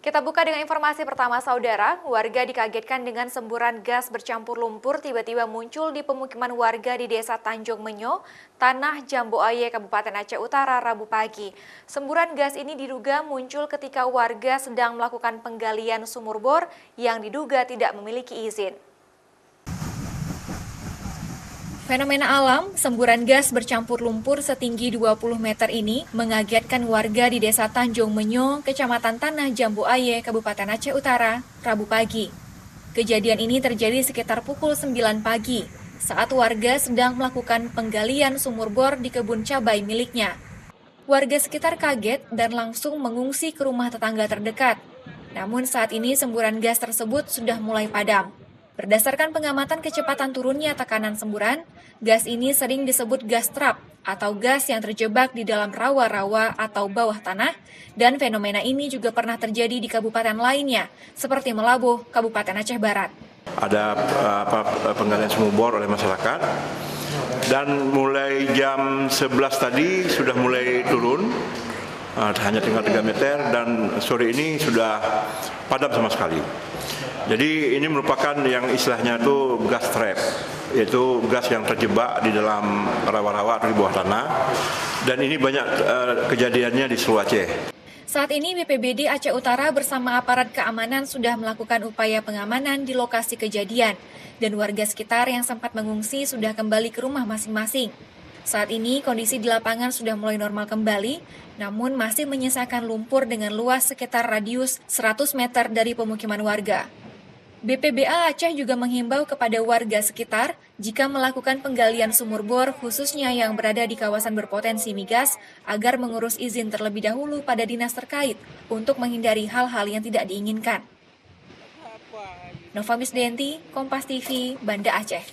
Kita buka dengan informasi pertama, saudara. Warga dikagetkan dengan semburan gas bercampur lumpur tiba-tiba muncul di pemukiman warga di Desa Tanjung Menyo, Tanah Jambu Aye, Kabupaten Aceh Utara, Rabu pagi. Semburan gas ini diduga muncul ketika warga sedang melakukan penggalian sumur bor yang diduga tidak memiliki izin. Fenomena alam, semburan gas bercampur lumpur setinggi 20 meter ini mengagetkan warga di Desa Tanjung Menyo, Kecamatan Tanah Jambu Aye, Kabupaten Aceh Utara, Rabu pagi. Kejadian ini terjadi sekitar pukul 9 pagi, saat warga sedang melakukan penggalian sumur bor di kebun cabai miliknya. Warga sekitar kaget dan langsung mengungsi ke rumah tetangga terdekat. Namun saat ini semburan gas tersebut sudah mulai padam. Berdasarkan pengamatan kecepatan turunnya tekanan semburan, gas ini sering disebut gas trap atau gas yang terjebak di dalam rawa-rawa atau bawah tanah, dan fenomena ini juga pernah terjadi di kabupaten lainnya, seperti Melabuh, Kabupaten Aceh Barat. Ada penggalian sumur bor oleh masyarakat, dan mulai jam 11 tadi sudah mulai turun, hanya tinggal 3 meter, dan sore ini sudah padam sama sekali. Jadi ini merupakan yang istilahnya itu gas trap, yaitu gas yang terjebak di dalam rawa-rawa atau di bawah tanah, dan ini banyak kejadiannya di seluruh Aceh. Saat ini BPBD Aceh Utara bersama aparat keamanan sudah melakukan upaya pengamanan di lokasi kejadian, dan warga sekitar yang sempat mengungsi sudah kembali ke rumah masing-masing. Saat ini kondisi di lapangan sudah mulai normal kembali, namun masih menyisakan lumpur dengan luas sekitar radius 100 meter dari pemukiman warga. BPBA Aceh juga menghimbau kepada warga sekitar jika melakukan penggalian sumur bor, khususnya yang berada di kawasan berpotensi migas, agar mengurus izin terlebih dahulu pada dinas terkait untuk menghindari hal-hal yang tidak diinginkan. Nova Misdenti, Kompas TV, Banda Aceh.